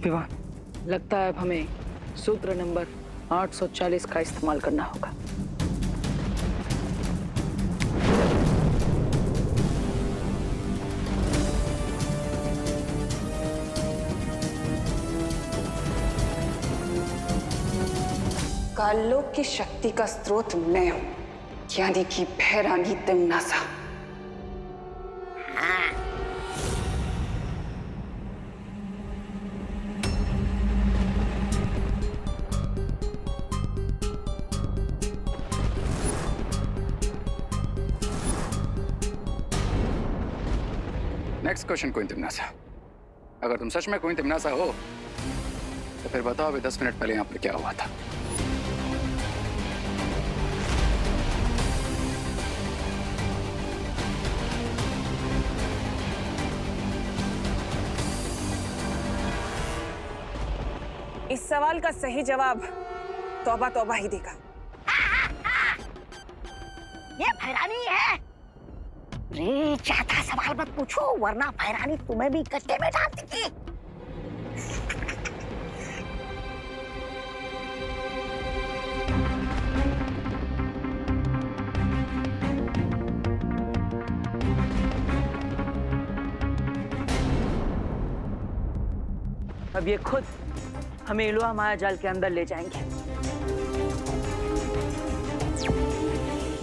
विवान, लगता है अब हमें सूत्र नंबर 840 का इस्तेमाल करना होगा। काललोक की शक्ति का स्रोत मैं हूं, यानी कि भैरानी तिम्नासा। नेक्स्ट क्वेश्चन क्वीन तिम्नासा। अगर तुम सच में क्वीन तिम्नासा हो तो फिर बताओ अभी 10 मिनट पहले यहाँ पर क्या हुआ था। इस सवाल का सही जवाब तौबा तौबा ही देगा। ये भैरानी है। रे चाहता सवाल मत पूछो, वरना भैरानी तुम्हें भी कच्चे में डाल देगी। अब ये खुद हमें इलुआ माया जाल के अंदर ले जाएंगे।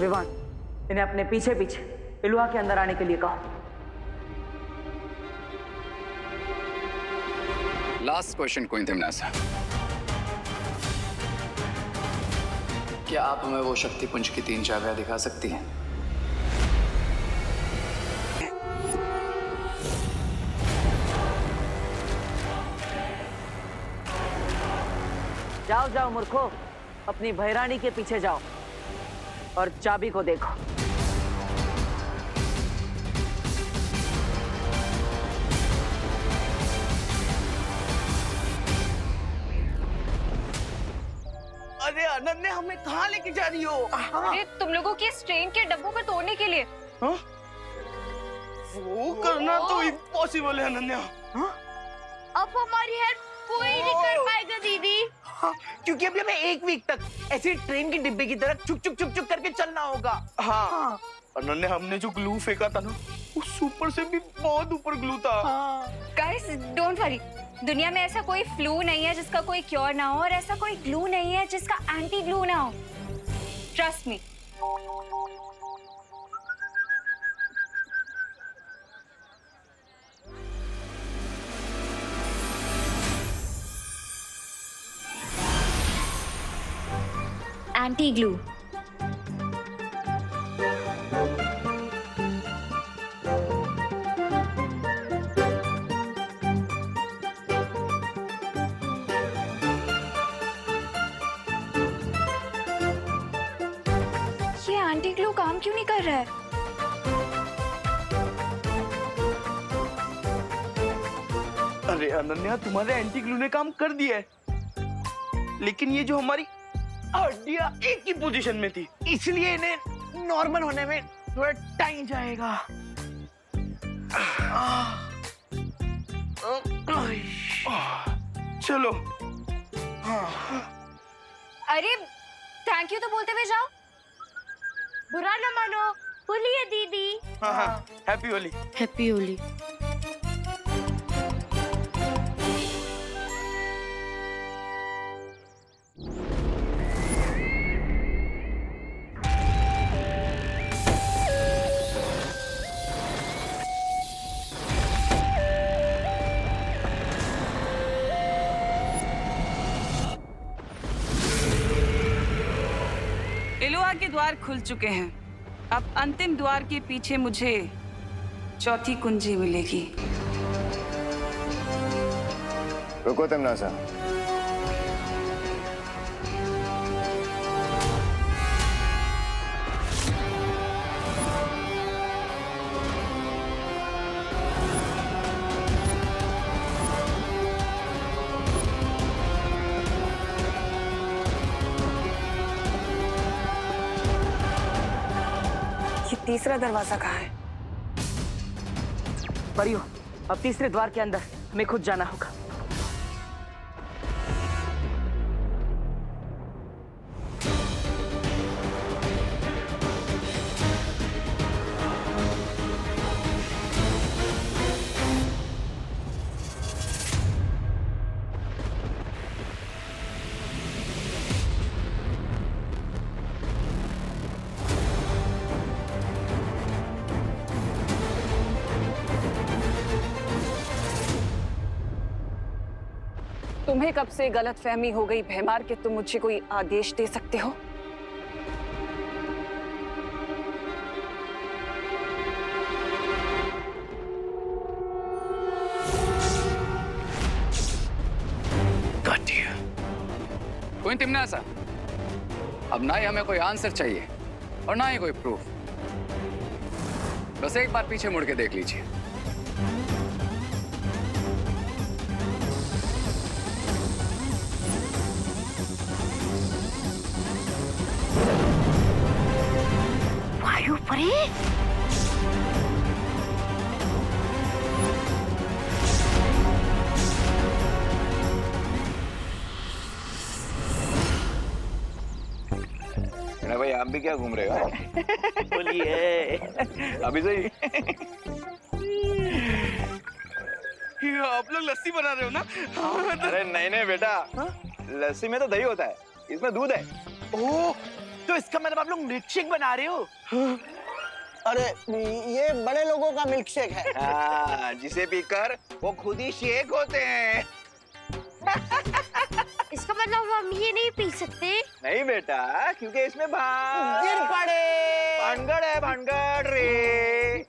विवान, इन्हें अपने पीछे पीछे इलुआ के अंदर आने के लिए कहो। लास्ट क्वेश्चन क्वीन तिम्नासा। क्या आप हमें वो शक्ति पुंज की 3 चाबियां दिखा सकती हैं? जाओ जाओ मूर्खो, अपनी भैरानी के पीछे जाओ और चाबी को देखो। अरे अनन्या, हमें कहाँ लेके जा रही हो? अरे तुम लोगों के इस ट्रेन के डब्बों को तोड़ने के लिए। हाँ? वो करना तो इम्पॉसिबल है अनन्या। हाँ? अब हमारी हेल्प कोई नहीं कर पाएगा दीदी। हाँ, क्योंकि अभी हमें 1 वीक तक ऐसे ट्रेन के डिब्बे की तरह चुक चुक चुक चुक करके चलना होगा। हाँ। अनन्या, हमने जो ग्लू फेंका था ना, उस ऊपर से भी बहुत ऊपर ग्लू था। गाइस डोंट वरी, दुनिया में ऐसा कोई फ्लू नहीं है जिसका कोई क्योर ना हो, और ऐसा कोई ग्लू नहीं है जिसका एंटी ग्लू ना हो। Trust me. Anti glue. ये एंटी ग्लू काम क्यों नहीं कर रहा है? अरे अनन्या, तुम्हारे एंटी ग्लू ने काम कर दिया है, लेकिन ये जो हमारी हड्डियां एक ही पोजीशन में थी, इसलिए इन्हें नॉर्मल होने में थोड़ा टाइम जाएगा। चलो। अरे थैंक यू तो बोलते हुए जाओ। बुरा न मानो, बोलिए दीदी। हाँ हाँ, हैप्पी होली। हैप्पी होली। इलुआ के द्वार खुल चुके हैं। अब अंतिम द्वार के पीछे मुझे चौथी कुंजी मिलेगी। रुको तिम्नासा। तीसरा दरवाजा कहाँ है? परियो, अब तीसरे द्वार के अंदर हमें खुद जाना होगा। तुम्हें कब से गलतफहमी हो गई भैमार कि तुम मुझे कोई आदेश दे सकते हो? कोई तिमनासा, अब ना ही हमें कोई आंसर चाहिए और ना ही कोई प्रूफ। बस एक बार पीछे मुड़ के देख लीजिए। वायु परी, भाई आप भी क्या घूम रहे हो? बोलिए। अभी सही। आप लोग लस्सी बना रहे हो ना? अरे नहीं नहीं बेटा, लस्सी में तो दही होता है, इसमें दूध है। ओह, तो इसका मतलब आप लोग मिल्क शेक बना रहे हो? अरे ये बड़े लोगों का मिल्क शेक है। हाँ, जिसे पीकर वो खुद ही शेक होते हैं। इसका मतलब हम ये नहीं पी सकते? नहीं बेटा, क्योंकि इसमें गिर पड़े। भानगड़ है, भानगड़ रे।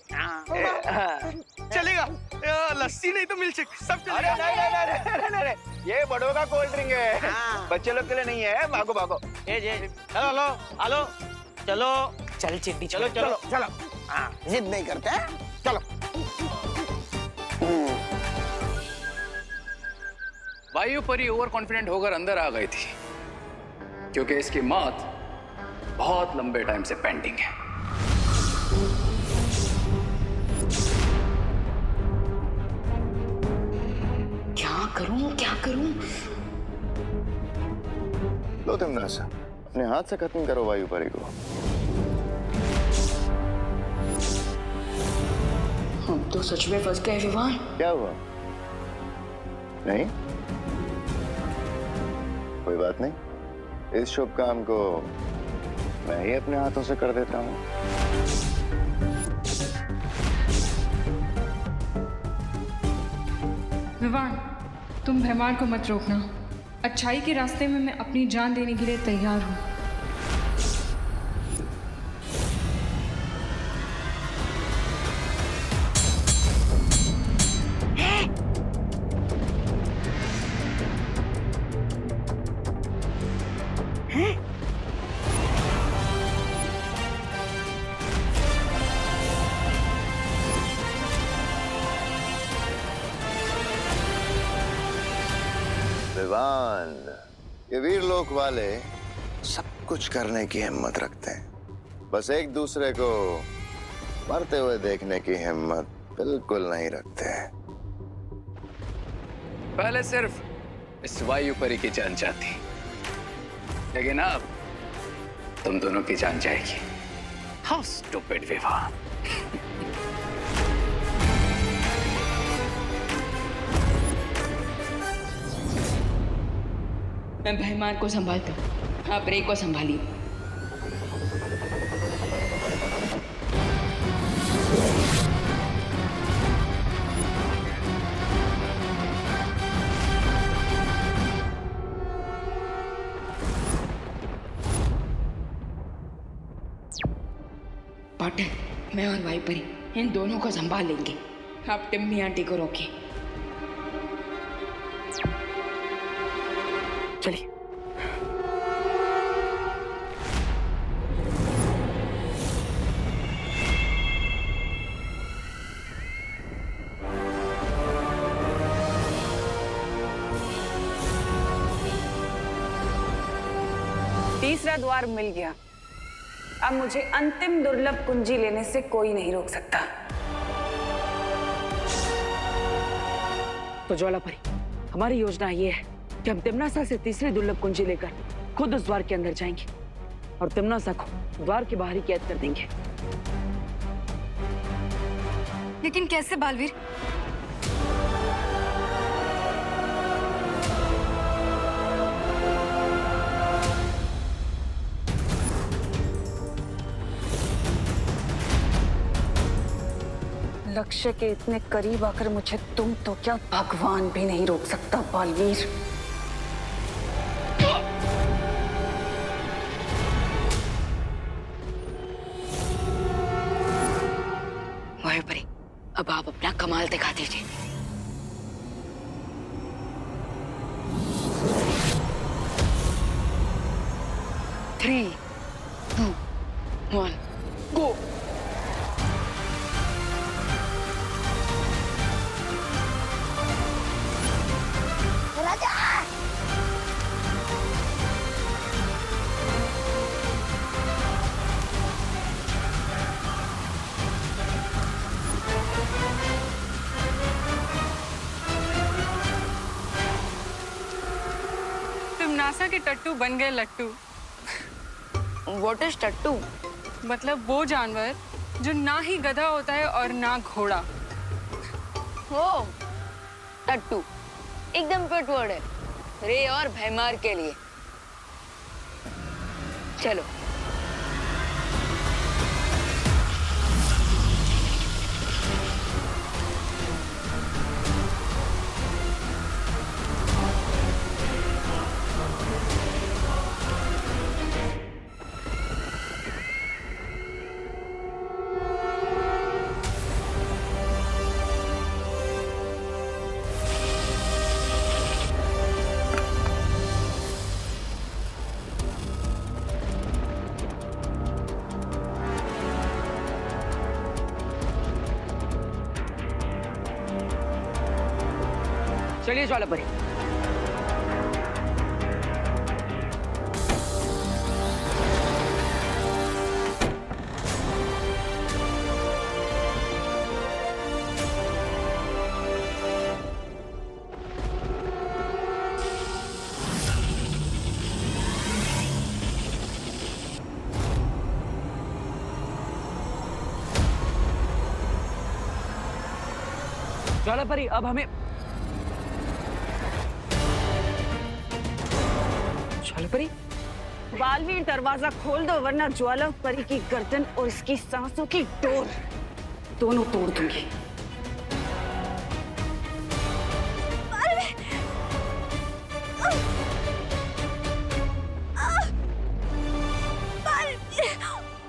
चलेगा, लस्सी नहीं तो मिल्क शेक सब अरे चलेगा। नहीं, ये बड़ों का कोल्ड ड्रिंक है, बच्चे लोग के लिए नहीं है। भागो भागो। चलो लो, हेलो, चलो, चल चिड्डी, चलो चलो चलो। हाँ, जिद नहीं करते हैं? चलो। वायु परी ओवर कॉन्फिडेंट होकर अंदर आ गई थी, क्योंकि इसकी मौत बहुत लंबे टाइम से पेंडिंग है। क्या करूं? लो तिमनासा, अपने हाथ से खत्म करो वायु परी को। हम तो सच में फंस गए विवान। क्या हुआ? नहीं, कोई बात नहीं। इस शुभ काम को मैं ही अपने हाथों से कर देता हूँ। विवान, तुम भैमार को मत रोकना। अच्छाई के रास्ते में मैं अपनी जान देने के लिए तैयार हूँ। विवान, ये वीर लोक वाले सब कुछ करने की हिम्मत रखते हैं, बस एक दूसरे को मरते हुए देखने की हिम्मत बिल्कुल नहीं रखते हैं। पहले सिर्फ इस वायु परी की जान जाती, लेकिन अब तुम दोनों की जान जाएगी। हाउ स्टूपिड विवाह। मैं भैमार को संभालता हूँ, आप रे को संभालिए। पाटिल, मैं और वायुपरी इन दोनों को संभाल लेंगे। आप टिम्मी आंटी को रोकिए। चलिए। तीसरा द्वार मिल गया। अब मुझे अंतिम दुर्लभ कुंजी लेने से कोई नहीं रोक सकता। तो ज्वालापरी, हमारी योजना ये है कि हम तिमनासा से तीसरी दुर्लभ कुंजी लेकर खुद उस द्वार के अंदर जाएंगे और तिमनासा को द्वार के बाहर ही कैद कर देंगे। लेकिन कैसे बालवीर? लक्ष्य के इतने करीब आकर मुझे तुम तो क्या भगवान भी नहीं रोक सकता बालवीर। अब आप अपना कमाल दिखा दीजिए। Three, two, one, go. राजा तुम नासा के टट्टू बन गए लट्टू। व्हाट इज टट्टू? मतलब वो जानवर जो ना ही गधा होता है और ना घोड़ा। हो, टट्टू एकदम फिट वर्ड है रे और भैमार के लिए। चलो। चलिए ज्वालापरी। ज्वालापरी, अब हमें ज्वालापरी, बालवीर दरवाजा खोल दो वरना ज्वालापरी की गर्दन और इसकी सांसों की डोर दोनों तोड़ दूंगी।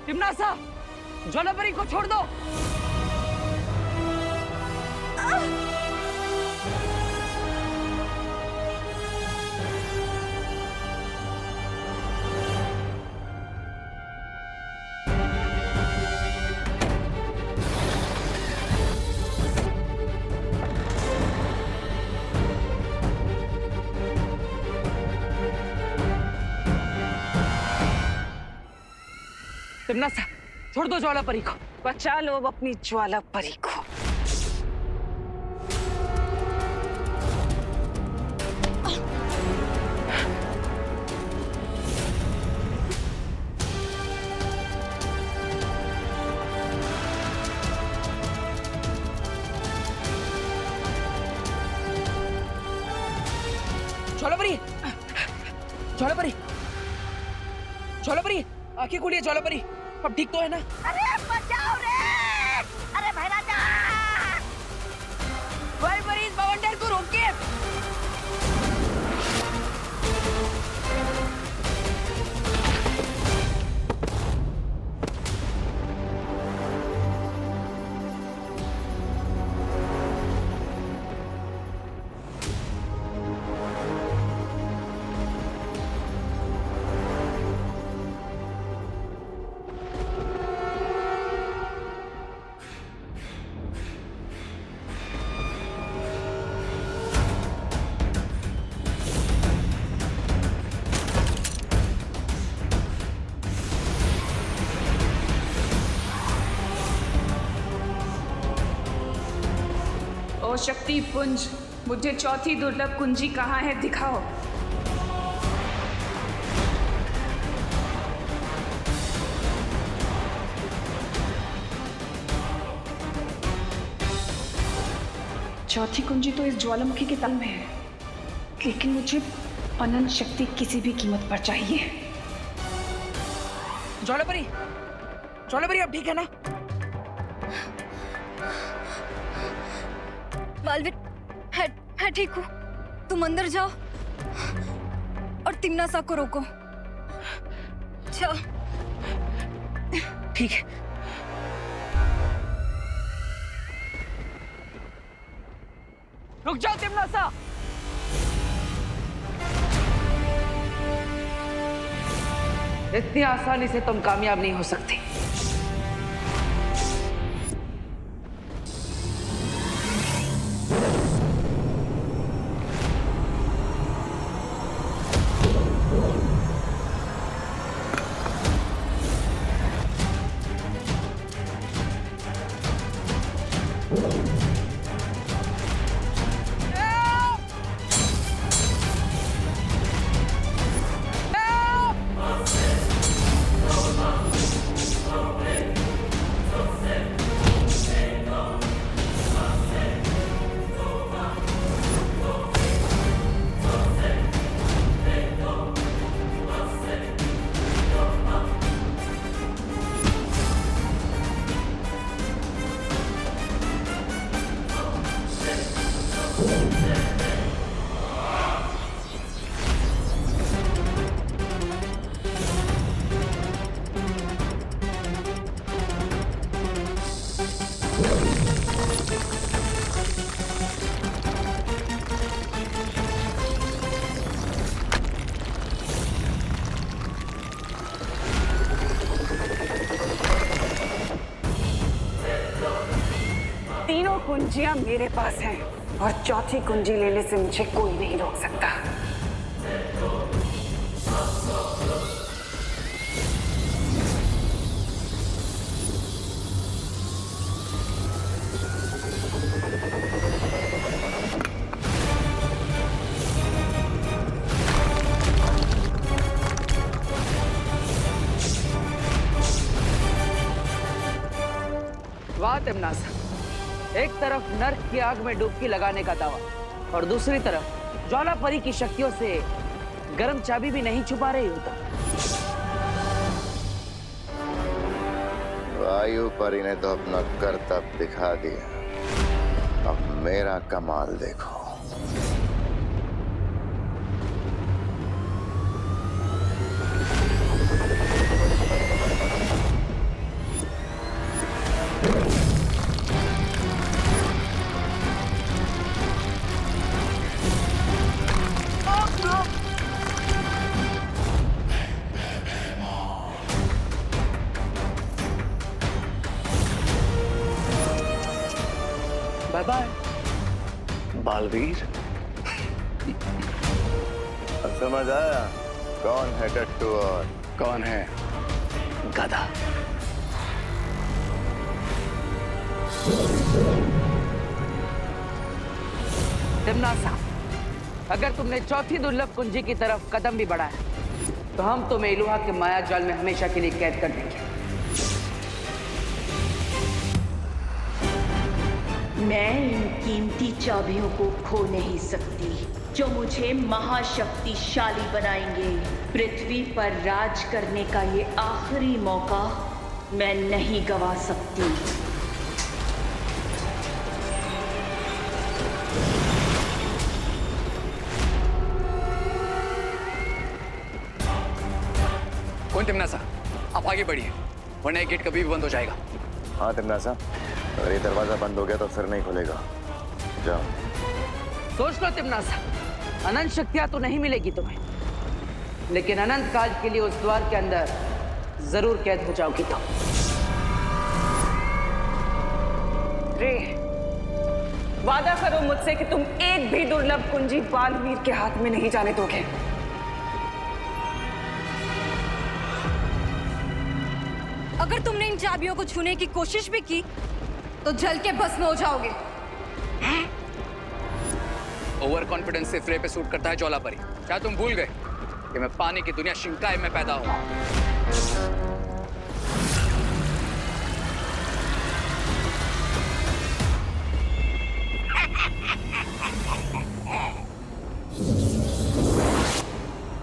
टिमनासा, ज्वालापरी को छोड़ दो। टिमनासा, छोड़ दो ज्वालापरी को। बचा लो अपनी ज्वालापरी को। ज्वालापरी, ज्वालापरी, ज्वालापरी, आंखें खोलिए ज्वालापरी। अब ठीक तो है ना? अरे बचाओ रे! अरे भाई राजा! ज्वालापरी, इस बवंडर को रोकिए। ओ शक्ति पुंज, मुझे चौथी दुर्लभ कुंजी कहाँ है दिखाओ। चौथी कुंजी तो इस ज्वालामुखी के तल में है, लेकिन मुझे अनंत शक्ति किसी भी कीमत पर चाहिए। ज्वालापरी, ज्वालापरी, अब ठीक है ना? बालवीर, है ठीक हूँ। तुम अंदर जाओ और तिम्नासा को रोको। जाओ। ठीक है। रुक जाओ तिमनासा। इतनी आसानी से तुम कामयाब नहीं हो सकती। तीनों कुंजियां मेरे पास हैं और चौथी कुंजी लेने से मुझे कोई नहीं रोक सकता। वाह तिमनासा, एक तरफ नर्क की आग में डुबकी लगाने का दावा और दूसरी तरफ ज्वाला परी की शक्तियों से गर्म चाबी भी नहीं छुपा रही हो। वायु परी ने तो अपना करतब दिखा दिया, अब मेरा कमाल देखो। Bye bye Baalveer. अब समझ आया कौन है टट्टू और कौन है गधा। तिमनासा, अगर तुमने चौथी दुर्लभ कुंजी की तरफ कदम भी बढ़ाया तो हम तुम्हें इलुहा के माया जाल में हमेशा के लिए कैद कर देंगे। मैं इन कीमती चाबियों को खो नहीं सकती जो मुझे महाशक्तिशाली बनाएंगे। पृथ्वी पर राज करने का ये आखिरी मौका मैं नहीं गवा सकती। कौन तिमनासा, आप आगे बढ़िए वरना ये गेट कभी भी बंद हो जाएगा। हाँ तिमनासा, अगर ये दरवाजा बंद हो गया तो फिर नहीं खुलेगा। जाओ। सोच लो तिमनासा, अनंत शक्तियां तो नहीं मिलेगी तुम्हें, लेकिन अनंत काल के लिए उस द्वार के अंदर जरूर कैद हो जाओगी तुम। रे, वादा करो मुझसे कि तुम एक भी दुर्लभ कुंजी बालवीर के हाथ में नहीं जाने दोगे। अगर तुमने इन चाबियों को छूने की कोशिश भी की तो जल के भस्म हो जाओगे। ओवर कॉन्फिडेंस से फ्रे पे सूट करता है ज्वाला परी। क्या तुम भूल गए कि मैं पानी की दुनिया शिंकाई में पैदा हुआ?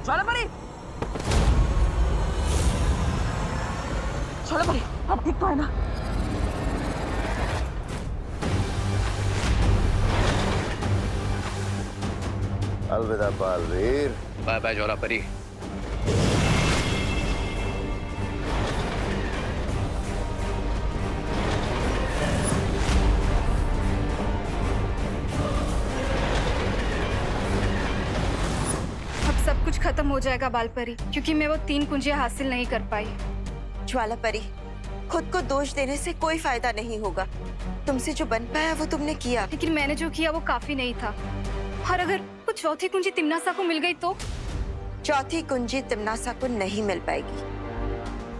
ज्वाला परी, ज्वाला परी, आप ठीक तो है ना? अलविदा बालवीर। बाय बाय ज्वाला परी। खत्म हो जाएगा बालपरी, क्योंकि मैं वो 3 कुंजियां हासिल नहीं कर पाई। ज्वाला परी, खुद को दोष देने से कोई फायदा नहीं होगा। तुमसे जो बन पाया वो तुमने किया। लेकिन मैंने जो किया वो काफी नहीं था, और अगर वो चौथी कुंजी तिम्नासा को मिल गई तो? चौथी कुंजी तिम्नासा को नहीं मिल पाएगी,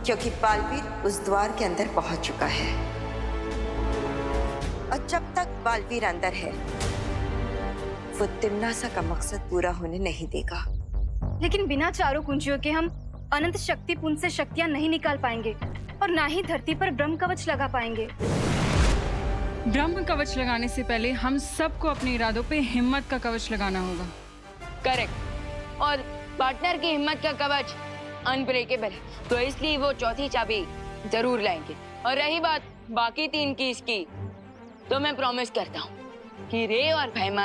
क्योंकि बालवीर उस द्वार के अंदर पहुंच चुका है, और जब तक बालवीर अंदर है वो तिम्नासा का मकसद पूरा होने नहीं देगा। लेकिन बिना चारों कुंजियों के हम अनंत शक्ति पुंज से शक्तियां नहीं निकाल पाएंगे, और ना ही धरती पर ब्रह्म कवच लगा पाएंगे। ब्रह्म कवच लगाने से पहले हम सबको अपने इरादों पे हिम्मत का कवच लगाना होगा। करेक्ट। और पार्टनर की हिम्मत का कवच अनब्रेकेबल है, तो इसलिए वो चौथी चाबी जरूर लाएंगे। और रही बात बाकी 3 की इसकी, तो मैं प्रॉमिस करता हूँ कि रे और भैमा